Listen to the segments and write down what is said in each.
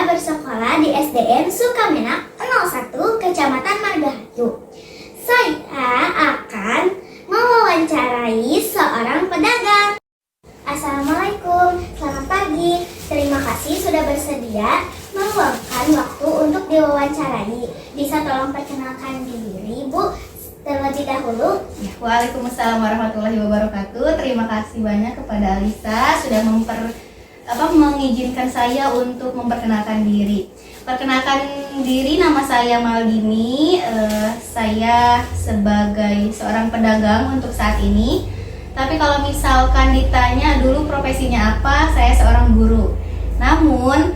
Saya bersekolah di SDN Sukamenak 01 Kecamatan Margahayu. Saya akan mewawancarai seorang pedagang. Assalamualaikum, selamat pagi. Terima kasih sudah bersedia meluangkan waktu untuk diwawancarai. Bisa tolong perkenalkan diri, Bu, terlebih dahulu? Ya, Waalaikumsalam warahmatullahi wabarakatuh. Terima kasih banyak kepada Alisa sudah mengizinkan saya untuk memperkenalkan diri. Perkenalkan diri, nama saya Maldini. Saya sebagai seorang pedagang untuk saat ini. Tapi kalau misalkan ditanya dulu profesinya apa, saya seorang guru. Namun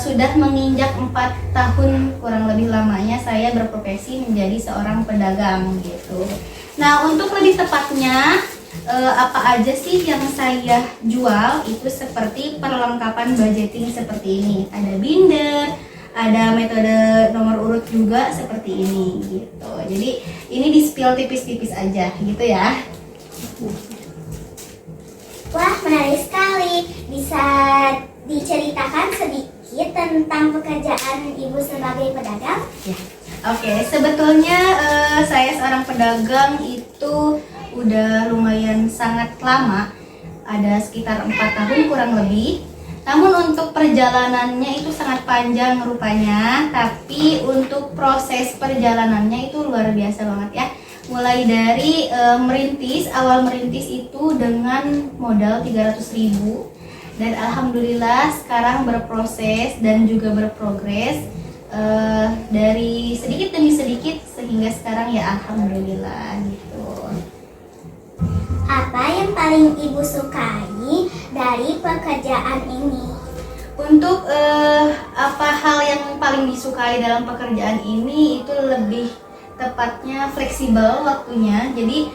sudah menginjak 4 tahun kurang lebih lamanya saya berprofesi menjadi seorang pedagang gitu. Nah, untuk lebih tepatnya apa aja sih yang saya jual, itu seperti perlengkapan budgeting seperti ini. Ada binder, ada metode nomor urut juga seperti ini gitu. Jadi ini di spill tipis-tipis aja gitu ya. Wah, menarik sekali. Bisa diceritakan sedikit tentang pekerjaan Ibu sebagai pedagang? Ya. Oke, sebetulnya saya seorang pedagang itu udah lumayan sangat lama, ada sekitar 4 tahun kurang lebih. Namun untuk perjalanannya itu sangat panjang rupanya, tapi untuk proses perjalanannya itu luar biasa banget ya. Mulai dari awal merintis itu dengan modal 300.000, dan alhamdulillah sekarang berproses dan juga berprogres dari sedikit demi sedikit sehingga sekarang ya alhamdulillah gitu. Apa yang paling Ibu sukai dari pekerjaan ini? Untuk apa hal yang paling disukai dalam pekerjaan ini, itu lebih tepatnya fleksibel waktunya. Jadi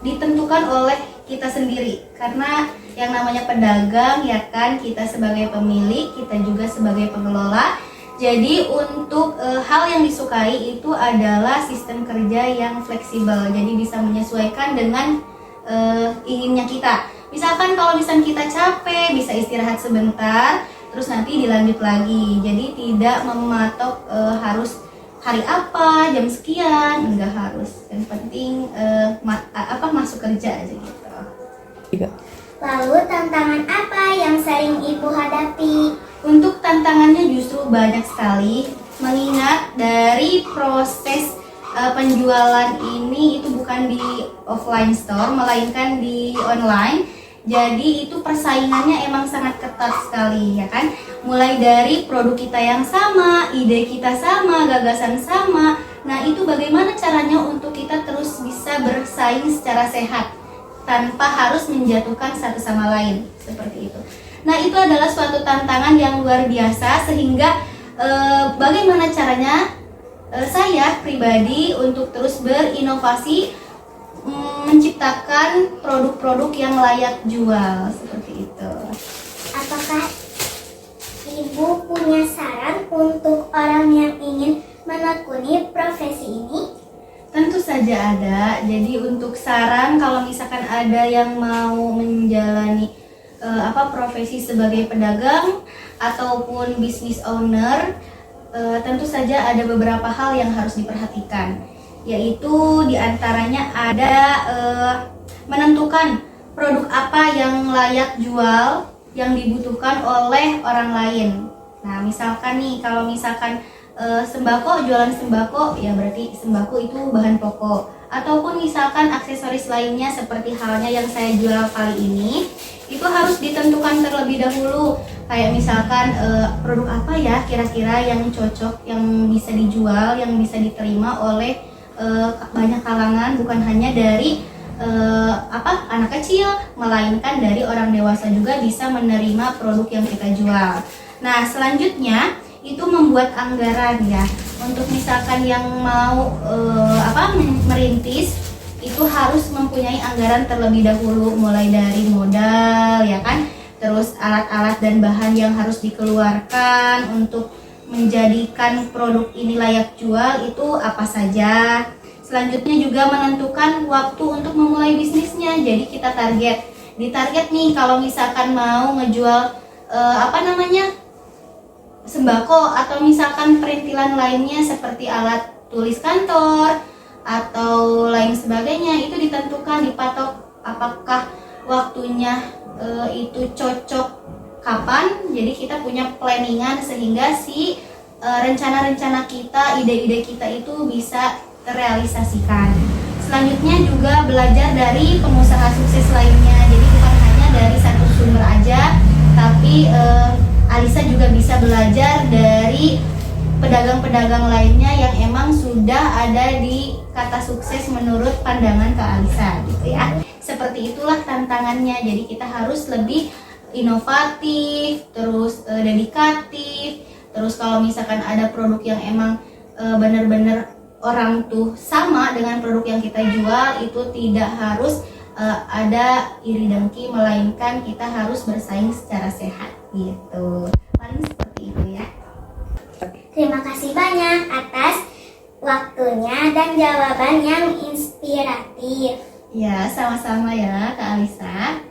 ditentukan oleh kita sendiri, karena yang namanya pedagang ya kan, kita sebagai pemilik, kita juga sebagai pengelola. Jadi untuk hal yang disukai itu adalah sistem kerja yang fleksibel, jadi bisa menyesuaikan dengan inginnya kita. Misalkan kalau misalnya kita capek, bisa istirahat sebentar, terus nanti dilanjut lagi. Jadi tidak mematok harus hari apa, jam sekian, enggak harus. Yang penting masuk kerja aja gitu. Lalu tantangan apa yang sering Ibu hadapi? Untuk tantangannya justru banyak sekali, mengingat dari proses penjualan ini itu bukan di offline store, melainkan di online. Jadi itu persaingannya emang sangat ketat sekali ya kan. Mulai dari produk kita yang sama, ide kita sama, gagasan sama. Nah, itu bagaimana caranya untuk kita terus bisa bersaing secara sehat tanpa harus menjatuhkan satu sama lain, seperti itu. Nah, itu adalah suatu tantangan yang luar biasa, sehingga bagaimana caranya saya pribadi untuk terus berinovasi, menciptakan produk-produk yang layak jual, seperti itu. Apakah Ibu punya saran untuk orang yang ingin menekuni profesi ini? Tentu saja ada. Jadi untuk saran, kalau misalkan ada yang mau menjalani profesi sebagai pedagang ataupun business owner, tentu saja ada beberapa hal yang harus diperhatikan, yaitu diantaranya ada menentukan produk apa yang layak jual, yang dibutuhkan oleh orang lain. Nah, misalkan nih, kalau misalkan sembako, jualan sembako, ya berarti sembako itu bahan pokok. Ataupun misalkan aksesoris lainnya seperti halnya yang saya jual kali ini, itu harus ditentukan terlebih dahulu. Kayak misalkan produk apa ya kira-kira yang cocok, yang bisa dijual, yang bisa diterima oleh banyak kalangan, bukan hanya dari anak kecil, melainkan dari orang dewasa juga bisa menerima produk yang kita jual. Nah, selanjutnya itu membuat anggaran ya. Untuk misalkan yang mau merintis, itu harus mempunyai anggaran terlebih dahulu, mulai dari modal ya kan, terus alat-alat dan bahan yang harus dikeluarkan untuk menjadikan produk ini layak jual itu apa saja. Selanjutnya juga menentukan waktu untuk memulai bisnisnya. Jadi kita ditarget nih, kalau misalkan mau ngejual sembako atau misalkan perintilan lainnya seperti alat tulis kantor atau lain sebagainya, itu ditentukan, dipatok apakah waktunya itu cocok kapan. Jadi kita punya planningan sehingga si rencana-rencana kita, ide-ide kita itu bisa terrealisasikan. Selanjutnya juga belajar dari pengusaha sukses lainnya. Jadi bukan hanya dari satu sumber aja, tapi Alisa juga bisa belajar dari pedagang-pedagang lainnya yang emang sudah ada di kata sukses menurut pandangan Kak Alisa gitu ya. Seperti itulah tantangannya. Jadi kita harus lebih inovatif, terus dedikatif. Terus kalau misalkan ada produk yang emang benar-benar orang tuh sama dengan produk yang kita jual, itu tidak harus ada iri dengki, melainkan kita harus bersaing secara sehat gitu. Paling seperti itu ya. Terima kasih banyak atas waktunya dan jawaban yang inspiratif. Ya, sama-sama ya Kak Alisa.